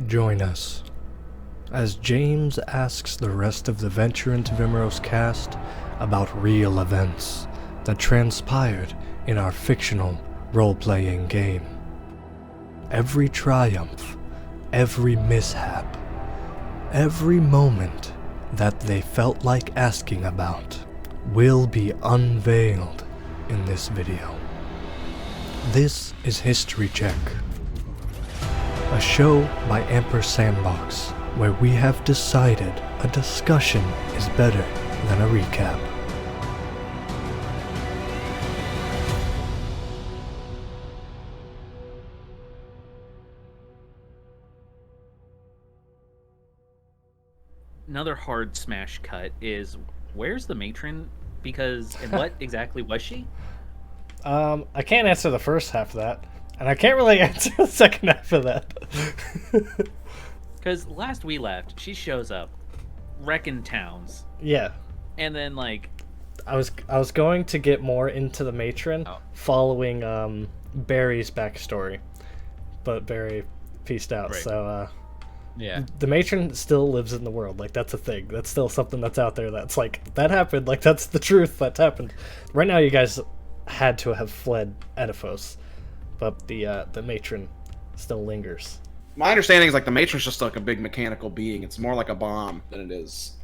Join us as James asks the rest of the Venture into Vimuros cast about real events that transpired in our fictional role-playing game. Every triumph, every mishap, every moment that they felt like asking about will be unveiled in this video. This is History Check, a show by Ampersandbox, where we have decided a discussion is better than a recap. Another hard smash cut is, where's the matron? Because, and what exactly was she? I can't answer the first half of that, and I can't really answer the second half of that. Because last we left, she shows up, wrecking towns, Yeah, and then like, I was going to get more into the matron following Barry's backstory, but Barry pieced out. Right. So Yeah. the matron still lives in the world. Like, that's a thing. That's still something that's out there. That's like, that happened. Like, that's the truth. That's happened. Right now, you guys had to have fled Edifos, but the matron still lingers. My understanding is like the matron's just like a big mechanical being. It's more like a bomb than it is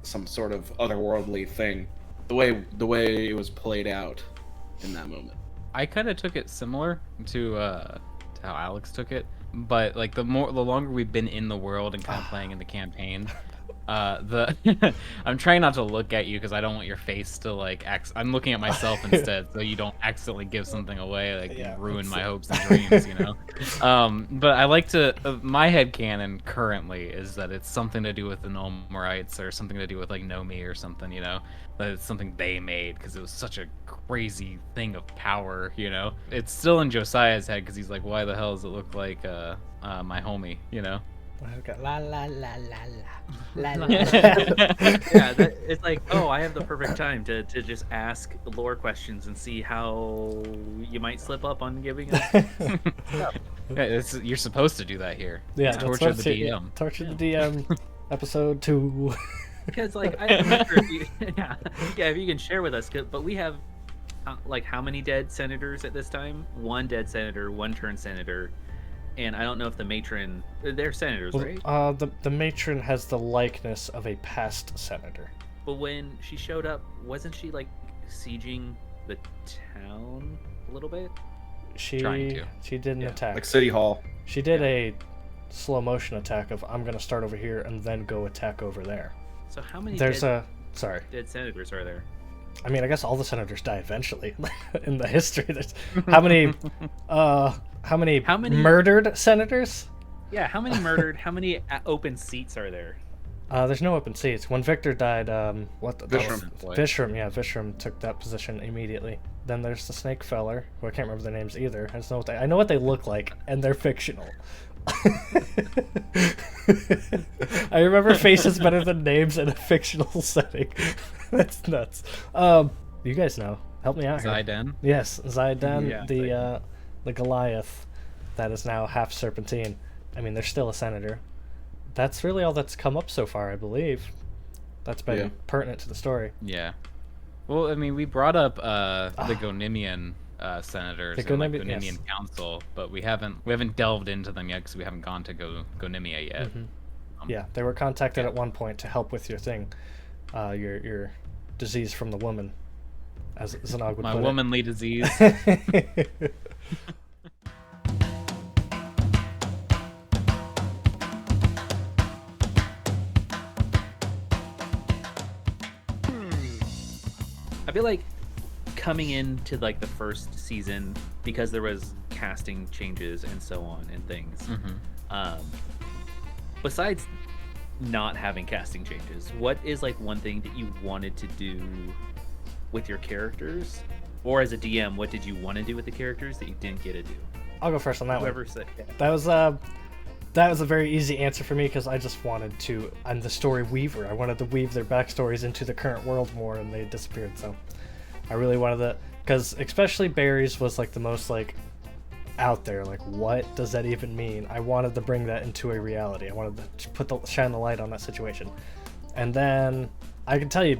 some sort of otherworldly thing. The way it was played out in that moment. I kind of took it similar to how Alex took it, but like the longer we've been in the world and kind of playing in the campaign, I'm trying not to look at you because I don't want your face to like I'm looking at myself instead, so you don't accidentally give something away, like ruin my hopes and dreams, you know. But I like to my headcanon currently is that it's something to do with the Nomorites or something to do with like Nomi or something, you know. That it's something they made because it was such a crazy thing of power, you know. It's still in Josiah's head because he's like, why the hell does it look like my homie, you know? La la la la la la. yeah, it's like, oh, I have the perfect time to just ask lore questions and see how you might slip up on giving us. Yeah, you're supposed to do that here. Yeah, It's torture the DM. Torture the DM, episode 2. Because like I'm not sure if you, if you can share with us, but we have like how many dead senators at this time? One dead senator, one turned senator. And I don't know if the matron... They're senators, right? The matron has the likeness of a past senator. But when she showed up, wasn't she, like, sieging the town a little bit? She did an attack. Like City Hall. She did a slow motion attack of, I'm going to start over here and then go attack over there. So how many dead senators are there? I mean, I guess all the senators die eventually in the history. There's how many murdered senators? Yeah, how many murdered? How many open seats are there? There's no open seats. When Victor died, Vishram. Vishram took that position immediately. Then there's the Snake Feller, who I can't remember their names either. I just know I know what they look like, and they're fictional. I remember faces better than names in a fictional setting. That's nuts. You guys know. Help me out here. Zyden? Yes, Zyden, Yeah, the Goliath that is now half Serpentine. I mean, they're still a senator. That's really all that's come up so far, I believe. That's been pertinent to the story. Yeah. Well, I mean, we brought up the Gonimian senators and like Gonimian Council, but we haven't delved into them yet because we haven't gone to Gonimia yet. Mm-hmm. Yeah, they were contacted at one point to help with your thing, your disease from the woman, as Zanag would My put it. womanly disease. I feel like coming into like the first season, because there was casting changes and so on and things. Besides not having casting changes, what is like one thing that you wanted to do with your characters, or as a DM, what did you want to do with the characters that you didn't get to do? I'll go first on that Whoever one. said That was a very easy answer for me because I just wanted to. I'm the story weaver. I wanted to weave their backstories into the current world more, and they disappeared. So I really wanted that because especially Barry's was like the most like out there. Like, what does that even mean? I wanted to bring that into a reality. I wanted to shine the light on that situation. And then I can tell you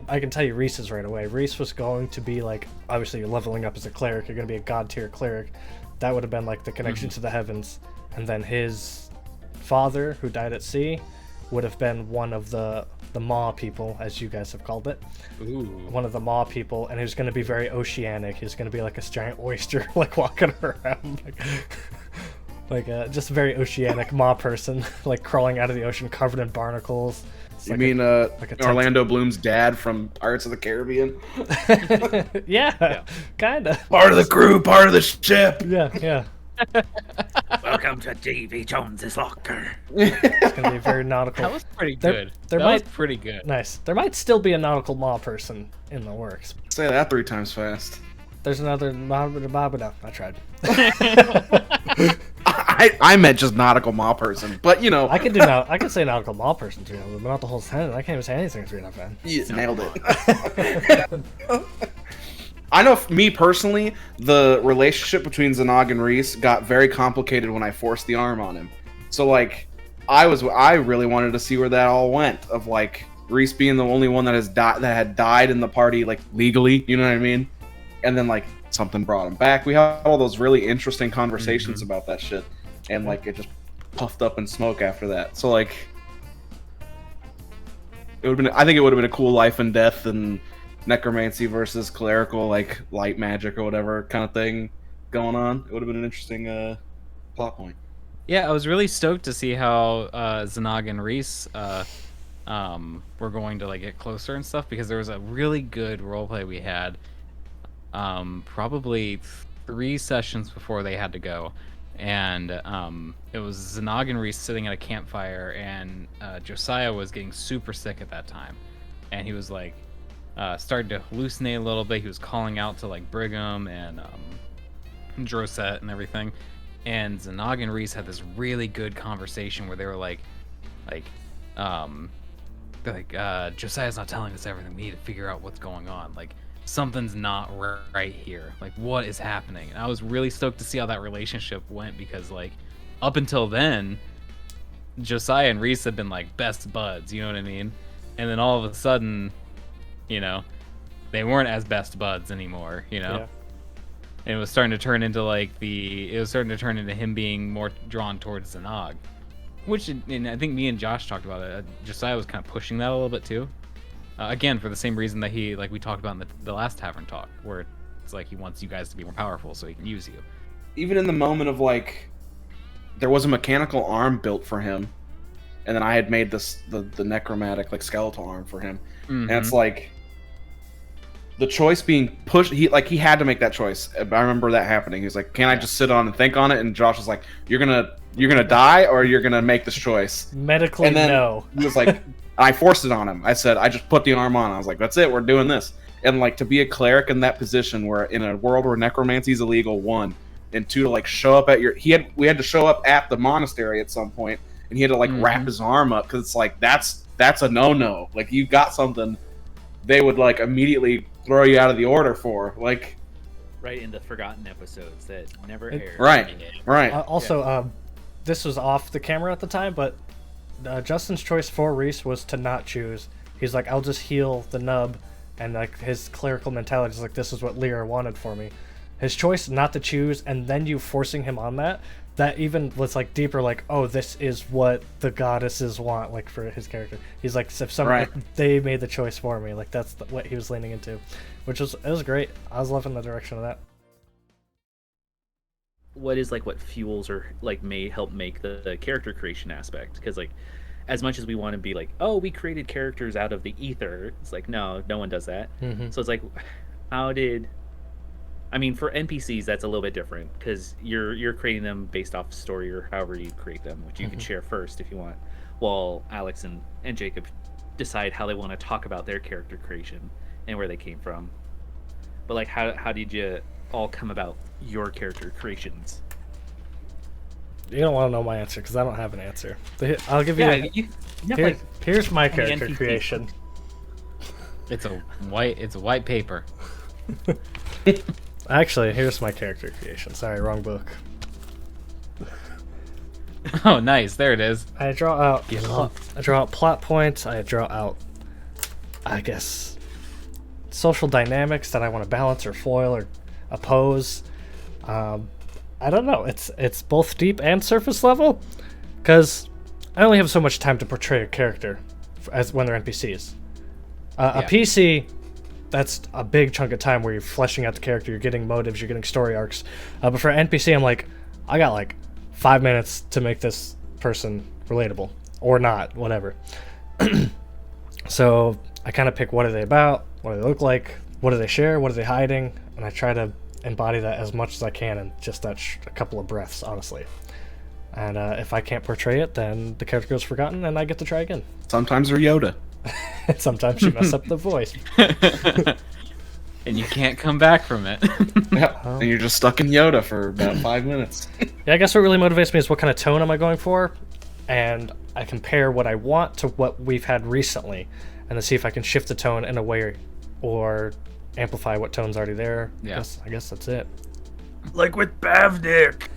Reese's right away. Reese was going to be like, obviously you're leveling up as a cleric, you're going to be a god tier cleric. That would have been like the connection to the heavens. And then his father, who died at sea, would have been one of the Maw people, as you guys have called it. Ooh. One of the Maw people, and he was going to be very oceanic. He's going to be like a giant oyster, like walking around, just a very oceanic Maw person, like crawling out of the ocean, covered in barnacles. It's You like mean a Orlando Bloom's dad from Pirates of the Caribbean? yeah, kind of. Part of the crew, part of the ship. Yeah. Welcome to Davy Jones's locker. It's going to be very nautical. That was pretty There- good. there that might- was pretty good. Nice. There might still be a nautical Maw person in the works. Say that 3 times fast. There's another no, I tried. I meant just nautical Maw person, but you know, I can say nautical Maw person too, but not the whole sentence. I can't even say anything 3 enough, man. you nailed it. I know, me personally, the relationship between Zanog and Reese got very complicated when I forced the arm on him. So like, I really wanted to see where that all went. Of like Reese being the only one that had died in the party, like legally, you know what I mean? And then like something brought him back. We had all those really interesting conversations about that shit, and like it just puffed up in smoke after that. So like, I think it would have been a cool life and death and necromancy versus clerical, like light magic or whatever kind of thing going on. It would have been an interesting plot point. Yeah, I was really stoked to see how Zanog and Reese were going to like get closer and stuff, because there was a really good roleplay we had probably 3 sessions before they had to go, and it was Zanog and Reese sitting at a campfire, and Josiah was getting super sick at that time, and he was like started to hallucinate a little bit. He was calling out to like Brigham and Drosette and everything. And Zanog and Reese had this really good conversation where they were Josiah's not telling us everything. We need to figure out what's going on. Like, something's not right here. Like, what is happening? And I was really stoked to see how that relationship went, because like up until then, Josiah and Reese had been like best buds, you know what I mean? And then all of a sudden, you know, they weren't as best buds anymore, you know? Yeah. And it was starting to turn into him being more drawn towards Zanog. Which, and I think me and Josh talked about it. Josiah was kind of pushing that a little bit too. Again, for the same reason that he, like we talked about in the last Tavern Talk, where it's like he wants you guys to be more powerful so he can use you. Even in the moment of like, there was a mechanical arm built for him, and then I had made the necromantic like skeletal arm for him, and it's like the choice being pushed. He had to make that choice. I remember that happening. He was like, "Can I just sit on and think on it?" And Josh was like, "You're gonna die, or you're gonna make this choice." Medically, And then no. he was like, I forced it on him. I said, I just put the arm on. I was like, that's it. We're doing this. And like, to be a cleric in that position, where in a world where necromancy is illegal, 1, and 2, to like show up at we had to show up at the monastery at some point, and he had to like wrap his arm up, because it's like that's a no. Like, you got something, they would like immediately throw you out of the order for, like, Right in the forgotten episodes that never aired. right. Also, this was off the camera at the time, but Justin's choice for Reese was to not choose. He's like, I'll just heal the nub, and like his clerical mentality is like, this is what Lyra wanted for me. His choice not to choose, and then you forcing him on that even was like deeper, like, oh, this is what the goddesses want, like, for his character. He's like, if they made the choice for me, like, that's what he was leaning into, it was great. I was loving the direction of that. What is like what fuels or like may help make the character creation aspect? Because like, as much as we want to be like, oh, we created characters out of the ether, it's like, no one does that. So it's like, I mean, for NPCs that's a little bit different, because you're creating them based off story or however you create them, which you can share first if you want, while Alex and Jacob decide how they want to talk about their character creation and where they came from. But like, how did you all come about your character creations? You don't want to know my answer, because I don't have an answer. I'll give you. Here's my character creation. It's a white paper. Actually, here's my character creation. Sorry, wrong book. Oh, nice. There it is. I draw out plot points. I draw out, I guess, social dynamics that I want to balance or foil or oppose. I don't know. It's both deep and surface level, because I only have so much time to portray a character as when they're NPCs. A PC, that's a big chunk of time where you're fleshing out the character, you're getting motives, you're getting story arcs. But for an NPC, I'm like, I got like 5 minutes to make this person relatable or not, whatever. So I kind of pick what are they about, what do they look like, what do they share, what are they hiding, and I try to embody that as much as I can in just that a couple of breaths, honestly. And if I can't portray it, then the character goes forgotten, and I get to try again. Sometimes they're Yoda. Sometimes you mess up the voice. And you can't come back from it. Yeah, and you're just stuck in Yoda for about 5 minutes. Yeah, I guess what really motivates me is what kind of tone am I going for, and I compare what I want to what we've had recently, and then see if I can shift the tone in a way or amplify what tone's already there. Yeah. I guess that's it. Like with Bavnik.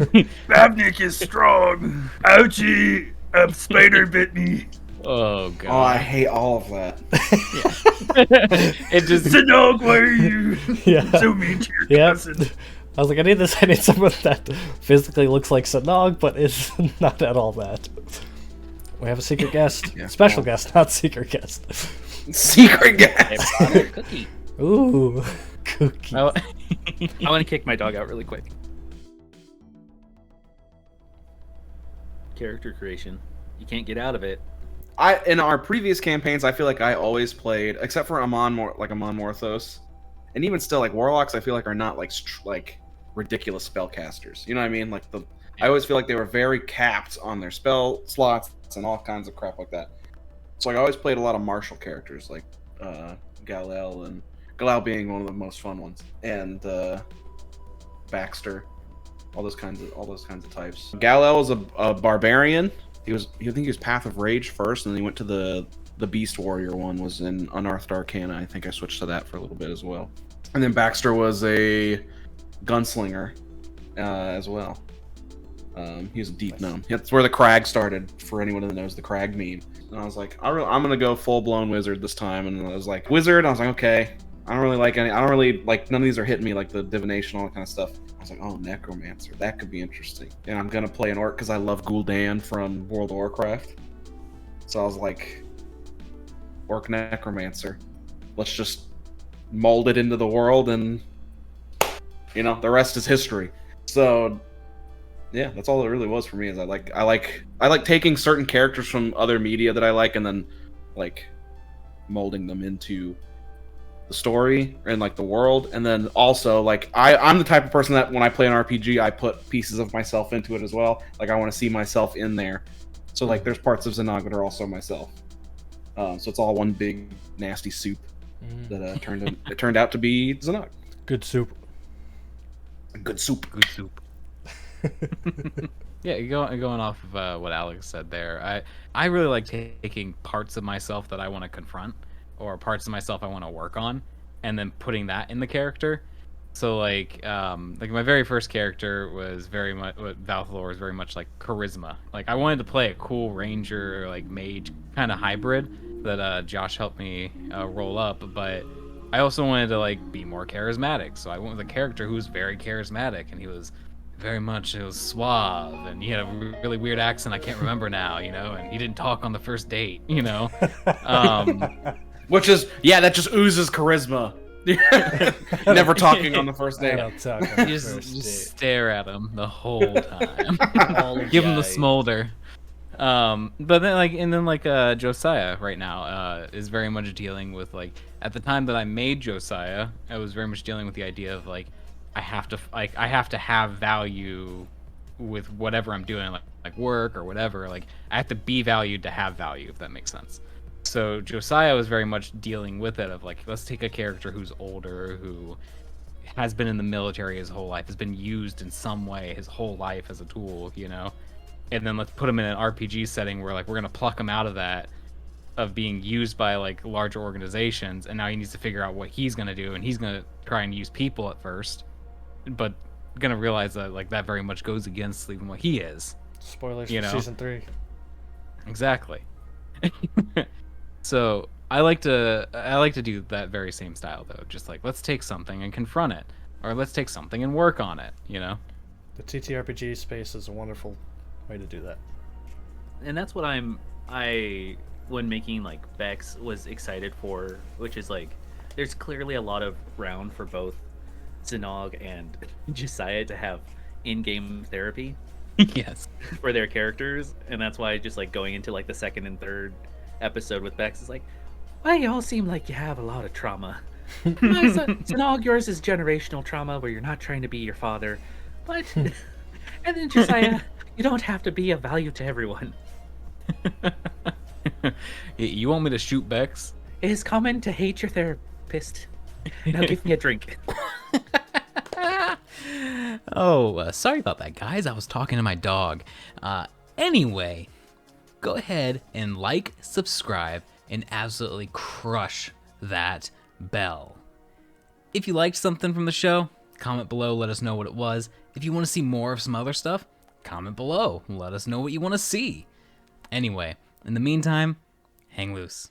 Bavnik is strong. Ouchie, a spider bit me. Oh god. Oh, I hate all of that. It just Zanog, why are you Yeah. so mean to your Yeah. cousin? I was like, I need someone that physically looks like Sanog, but is not at all that. We have a secret guest. Yeah. Special guest, not secret guest. Secret guest. Cookie. Ooh, cookie. I, I want to kick my dog out really quick. Character creation. You can't get out of it. In our previous campaigns, I feel like I always played, except for Amon Morthos, and even still, like warlocks, I feel like are not like ridiculous spellcasters. You know what I mean? Like I always feel like they were very capped on their spell slots and all kinds of crap like that. So like, I always played a lot of martial characters, like Galal being one of the most fun ones, and Baxter, all those kinds of types. Galal was a barbarian. I think he was Path of Rage first, and then he went to the Beast Warrior one, was in Unearthed Arcana. I think I switched to that for a little bit as well. And then Baxter was a gunslinger as well. He was a deep gnome. That's where the Crag started, for anyone that knows the Crag meme. And I was like, I'm gonna go full-blown wizard this time. And I was like, wizard? I was like, okay. I don't really like none of these are hitting me, like the divination, all that kind of stuff. I was like, oh, necromancer, that could be interesting. And I'm gonna play an orc because I love Gul'dan from World of Warcraft. So I was like, orc necromancer. Let's just mold it into the world, and the rest is history. So yeah, that's all it really was for me. Is I like taking certain characters from other media that I like, and then like molding them into the story and like the world. And then also like I'm the type of person that when I play an RPG, I put pieces of myself into it as well. Like I want to see myself in there. So like there's parts of Zanog that are also myself. So it's all one big nasty soup that turned out to be Zanog. Good soup. Good soup. good soup. Yeah, going off of what Alex said there, I really like taking parts of myself that I want to confront, or parts of myself I want to work on, and then putting that in the character. So like my very first character was very much, Valthor was very much like charisma. Like I wanted to play a cool ranger, like mage kind of hybrid that Josh helped me roll up, but I also wanted to like be more charismatic. So I went with a character who was very charismatic, and he was very much, it was suave, and he had a really weird accent I can't remember now, and he didn't talk on the first date, Which is, yeah, that just oozes charisma. Never talking on the first date. You just stare at him the whole time. Give him the smolder. But then Josiah right now is very much dealing with, like, at the time that I made Josiah, I was very much dealing with the idea of like I have to have value with whatever I'm doing, like work or whatever. Like I have to be valued to have value, if that makes sense. So Josiah was very much dealing with it of like, let's take a character who's older, who has been in the military his whole life, has been used in some way his whole life as a tool, and then let's put him in an RPG setting where like we're gonna pluck him out of that, of being used by like larger organizations, and now he needs to figure out what he's gonna do, and he's gonna try and use people at first, but gonna realize that like that very much goes against even what he is. Spoilers You for know? season 3. Exactly. So I like to do that very same style though. Just like let's take something and confront it, or let's take something and work on it. You know. The TTRPG space is a wonderful way to do that. And that's what I when making like Vex was excited for, which is like there's clearly a lot of ground for both Zanog and Josiah to have in-game therapy Yes. for their characters, and that's why just like going into like the second and third episode with Vex is like, why you all seem like you have a lot of trauma. Zanog, yours is generational trauma where you're not trying to be your father, but and then Josiah, you don't have to be of value to everyone. You want me to shoot Bex? It is common to hate your therapist. Now give me a drink. Oh, sorry about that, guys. I was talking to my dog. Anyway, go ahead and like, subscribe, and absolutely crush that bell. If you liked something from the show, comment below, let us know what it was. If you want to see more of some other stuff, comment below, let us know what you want to see. Anyway, in the meantime, hang loose.